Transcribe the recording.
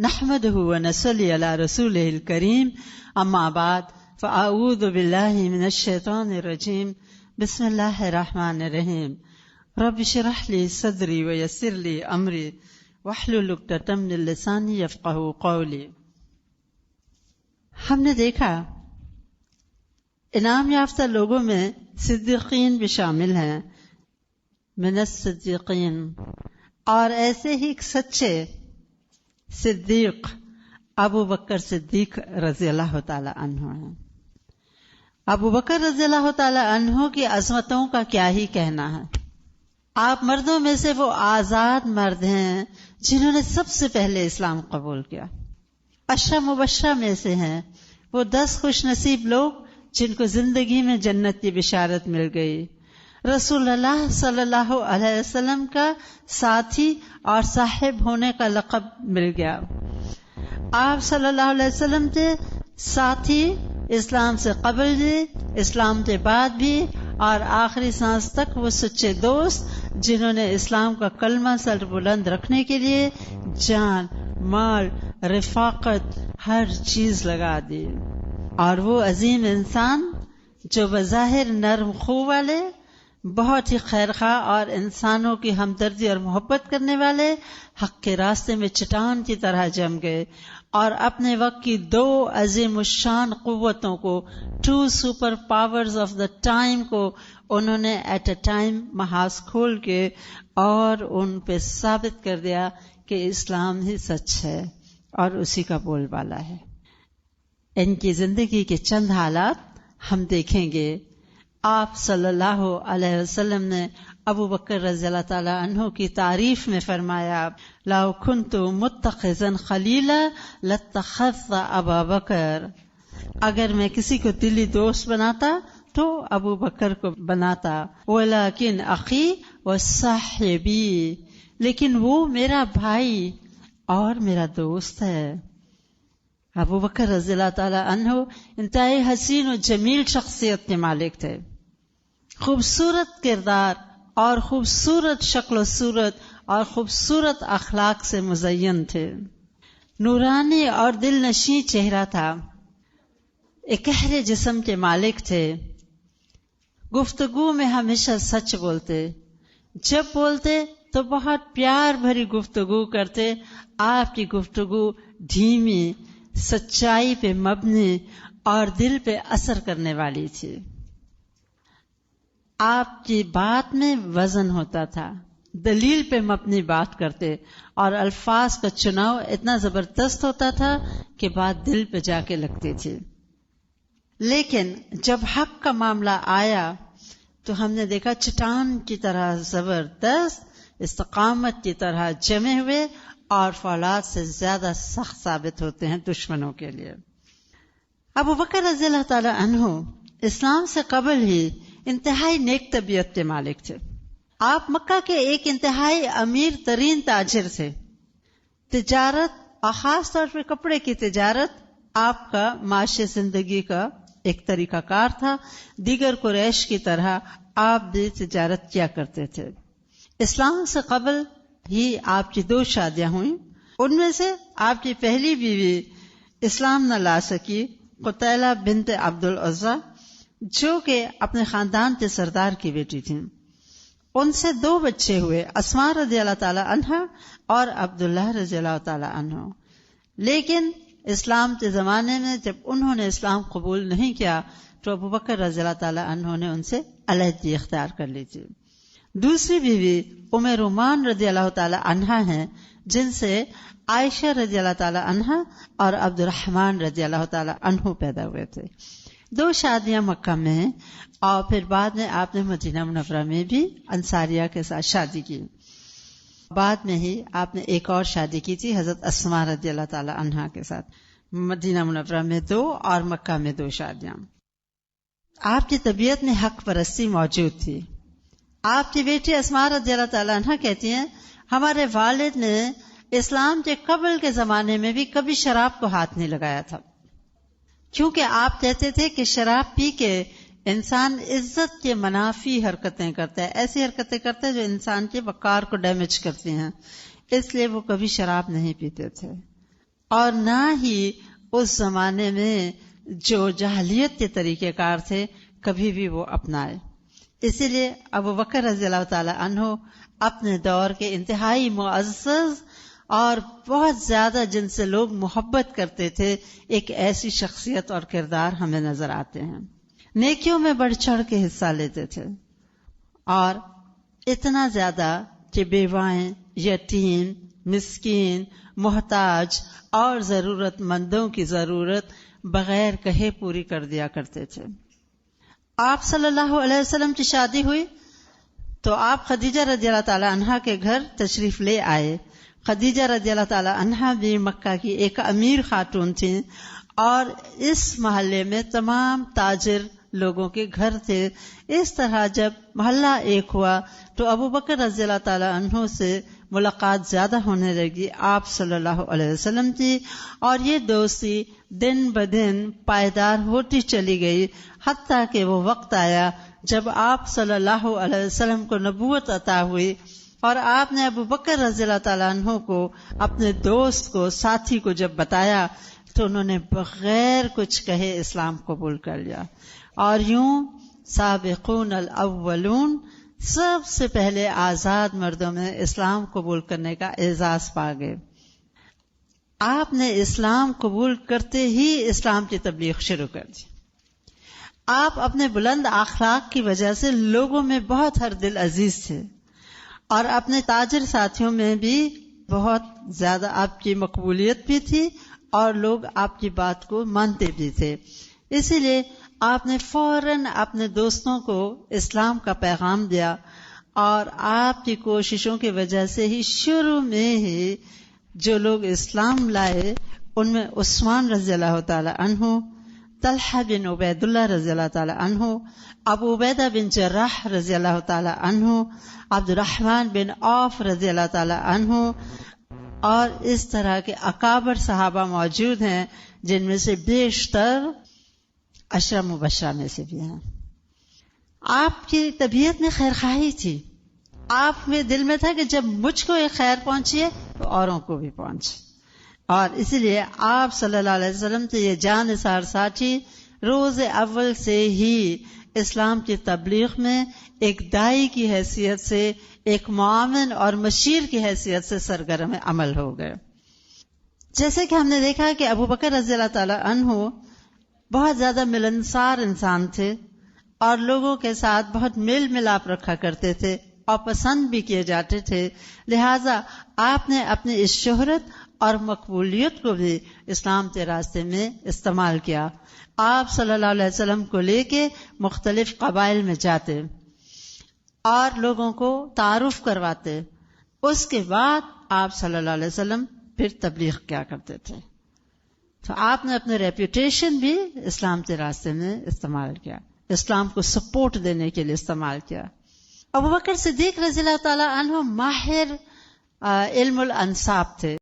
نحمده ونصلي على رسوله الكريم اما بعد فاعوذ بالله من الشيطان الرجيم بسم الله الرحمن الرحيم رب اشرح لي صدري ويسر لي امري واحلل عقدة من لساني يفقهوا قولي. ہم نے دیکھا انعام یافتہ لوگوں میں صدیقین بھی شامل ہیں، من الصدیقین، اور ایسے ہی ایک سچے صدیق ابو بکر صدیق رضی اللہ تعالی عنہ ہیں. ابو بکر رضی اللہ تعالی عنہ کی عظمتوں کا کیا ہی کہنا ہے. آپ مردوں میں سے وہ آزاد مرد ہیں جنہوں نے سب سے پہلے اسلام قبول کیا. عشرہ مبشرہ میں سے ہیں وہ 10 خوش نصیب لوگ جن کو زندگی میں جنت کی بشارت مل گئی. رسول اللہ صلی اللہ علیہ وسلم کا ساتھی اور صاحب ہونے کا لقب مل گیا. آپ صلی اللہ علیہ وسلم کے ساتھی اسلام سے قبل بھی، اسلام کے بعد بھی، اور آخری سانس تک وہ سچے دوست جنہوں نے اسلام کا کلمہ سر بلند رکھنے کے لیے جان، مال، رفاقت، ہر چیز لگا دی. اور وہ عظیم انسان جو بظاہر نرم خو والے، بہت ہی خیرخواہ اور انسانوں کی ہمدردی اور محبت کرنے والے، حق کے راستے میں چٹان کی طرح جم گئے اور اپنے وقت کی 2 عظیم الشان قوتوں کو، 2 super powers of the time کو انہوں نے ایٹ اے ٹائم محاذ کھول کے اور ان پہ ثابت کر دیا کہ اسلام ہی سچ ہے اور اسی کا بول بالا ہے. ان کی زندگی کے چند حالات ہم دیکھیں گے. آپ صلی اللہ علیہ وسلم نے ابو بکر رضی اللہ تعالی عنہ کی تعریف میں فرمایا، لو كنت متخذا خلیلا لاتخذت ابا بکر. اگر میں کسی کو دلی دوست بناتا تو ابو بکر کو بناتا. ولکن اخی وصاحبی، لیکن وہ میرا بھائی اور میرا دوست ہے. ابو بکر رضی اللہ تعالی عنہ انتہائی حسین و جمیل شخصیت کے مالک تھے. خوبصورت کردار اور خوبصورت شکل و صورت اور خوبصورت اخلاق سے مزین تھے. نورانی اور دل نشیں چہرہ تھا. ایک گہرے جسم کے مالک تھے. گفتگو میں ہمیشہ سچ بولتے. جب بولتے تو بہت پیار بھری گفتگو کرتے. آپ کی گفتگو دھیمی، سچائی پہ مبنی اور دل پہ اثر کرنے والی تھی. آپ کی بات میں وزن ہوتا تھا، دلیل پہ مبنی بات کرتے، اور الفاظ کا چناؤ اتنا زبردست ہوتا تھا کہ بات دل پہ جا کے لگتی تھی. لیکن جب حق کا معاملہ آیا تو ہم نے دیکھا چٹان کی طرح زبردست، استقامت کی طرح جمے ہوئے اور فولاد سے زیادہ سخت ثابت ہوتے ہیں دشمنوں کے لیے. ابو بکر رضی اللہ تعالی عنہ اسلام سے قبل ہی انتہائی نیک طبیعت کے مالک تھے. آپ مکہ کے ایک انتہائی امیر ترین تاجر تھے. تجارت اور خاص طور پہ کپڑے کی تجارت آپ کا معاشی زندگی کا ایک طریقہ کار تھا. دیگر قریش کی طرح آپ بھی تجارت کیا کرتے تھے. اسلام سے قبل ہی آپ کی 2 شادیاں ہوئیں. ان میں سے آپ کی پہلی بیوی اسلام نہ لا سکی، قتیلہ بنت عبد العزیٰ، جو کہ اپنے خاندان کے سردار کی بیٹی تھیں. ان سے 2 بچے ہوئے، اسماء رضی اللہ تعالی عنہ اور عبداللہ رضی اللہ تعالی عنہ. لیکن اسلام کے زمانے میں جب انہوں نے اسلام قبول نہیں کیا تو ابو بکر رضی اللہ تعالی عنہ نے ان سے علیحدگی اختیار کر لی تھی. دوسری بیوی ام رومان رضی اللہ تعالی عنہ ہیں، جن سے عائشہ رضی اللہ تعالی عنہ اور عبد الرحمن رضی اللہ تعالی عنہ پیدا ہوئے تھے. 2 شادیاں مکہ میں، اور پھر بعد میں آپ نے مدینہ منورہ میں بھی انصاریہ کے ساتھ شادی کی. بعد میں ہی آپ نے ایک اور شادی کی تھی حضرت اسماء رضی اللہ تعالی عنہا کے ساتھ. مدینہ منورہ میں 2 اور مکہ میں 2 شادیاں. آپ کی طبیعت میں حق پرستی موجود تھی. آپ کی بیٹی اسماء رضی اللہ تعالی عنہ کہتی ہیں، ہمارے والد نے اسلام کے قبل کے زمانے میں بھی کبھی شراب کو ہاتھ نہیں لگایا تھا، کیونکہ آپ کہتے تھے کہ شراب پی کے انسان عزت کے منافی حرکتیں کرتا ہے، ایسی حرکتیں کرتا ہے جو انسان کے وقار کو ڈیمیج کرتی ہیں، اس لیے وہ کبھی شراب نہیں پیتے تھے. اور نہ ہی اس زمانے میں جو جاہلیت کے طریقہ کار تھے کبھی بھی وہ اپنائے. اسی لیے ابو بکر رضی اللہ تعالی عنہ اپنے دور کے انتہائی معزز اور بہت زیادہ جن سے لوگ محبت کرتے تھے ایک ایسی شخصیت اور کردار ہمیں نظر آتے ہیں. نیکیوں میں بڑھ چڑھ کے حصہ لیتے تھے اور اتنا زیادہ کہ بیوائیں، یتیم، مسکین، محتاج اور ضرورت مندوں کی ضرورت بغیر کہے پوری کر دیا کرتے تھے. آپ صلی اللہ علیہ وسلم کی شادی ہوئی تو آپ خدیجہ رضی اللہ تعالی عنہا کے گھر تشریف لے آئے. خدیجہ رضی اللہ تعالی عنہا بھی مکہ کی ایک امیر خاتون تھیں اور اس محلے میں تمام تاجر لوگوں کے گھر تھے. اس طرح جب محلہ ایک ہوا تو ابو بکر رضی اللہ تعالی عنہ سے ملاقات زیادہ ہونے لگی آپ صلی اللہ علیہ وسلم کی، اور یہ دوستی دن بدن پائیدار ہوتی چلی گئی، حتیٰ کہ وہ وقت آیا جب آپ صلی اللہ علیہ وسلم کو نبوت عطا ہوئی اور آپ نے ابو بکر رضی اللہ تعالیٰ عنہ کو اپنے دوست کو، ساتھی کو جب بتایا تو انہوں نے بغیر کچھ کہے اسلام قبول کر لیا. اور یوں سابقون الاولون سب سے پہلے آزاد مردوں میں اسلام قبول کرنے کا اعزاز پا گئے. آپ نے اسلام قبول کرتے ہی اسلام کی تبلیغ شروع کر دی. آپ اپنے بلند اخلاق کی وجہ سے لوگوں میں بہت ہر دل عزیز تھے اور اپنے تاجر ساتھیوں میں بھی بہت زیادہ آپ کی مقبولیت بھی تھی اور لوگ آپ کی بات کو مانتے بھی تھے. اسی لیے آپ نے فوراً اپنے دوستوں کو اسلام کا پیغام دیا اور آپ کی کوششوں کی وجہ سے ہی شروع میں ہی جو لوگ اسلام لائے ان میں عثمان رضی اللہ تعالی عنہ، طلحہ بن عبید اللہ رضی اللہ تعالی عنہ، ابو عبیدہ بن جراح رضی اللہ تعالی عنہ، عبد الرحمن بن عوف رضی اللہ تعالی عنہ، اور اس طرح کے اکابر صحابہ موجود ہیں جن میں سے بیشتر عشرہ مبشرہ میں سے بھی ہیں. آپ کی طبیعت میں خیر خواہی تھی. آپ میں دل میں تھا کہ جب مجھ کو یہ خیر پہنچی ہے تو اوروں کو بھی پہنچے، اور اسی لیے آپ صلی اللہ علیہ وسلم سے یہ جان نثار ساتھی روز اول سے ہی اسلام کی تبلیغ میں ایک داعی کی حیثیت سے، ایک معاون اور مشیر کی حیثیت سے سرگرم عمل ہو گئے. جیسے کہ ہم نے دیکھا کہ ابو بکر رضی اللہ تعالی عنہ بہت زیادہ ملنسار انسان تھے اور لوگوں کے ساتھ بہت میل ملاپ رکھا کرتے تھے اور پسند بھی کیے جاتے تھے. لہٰذا آپ نے اپنی اس شہرت اور مقبولیت کو بھی اسلام کے راستے میں استعمال کیا. آپ صلی اللہ علیہ وسلم کو لے کے مختلف قبائل میں جاتے اور لوگوں کو تعارف کرواتے. اس کے بعد آپ صلی اللہ علیہ وسلم پھر تبلیغ کیا کرتے تھے. تو آپ نے اپنے ریپوٹیشن بھی اسلام کے راستے میں استعمال کیا، اسلام کو سپورٹ دینے کے لیے استعمال کیا. ابو بکر صدیق رضی اللہ تعالی عنہ ماہر علم الانساب تھے.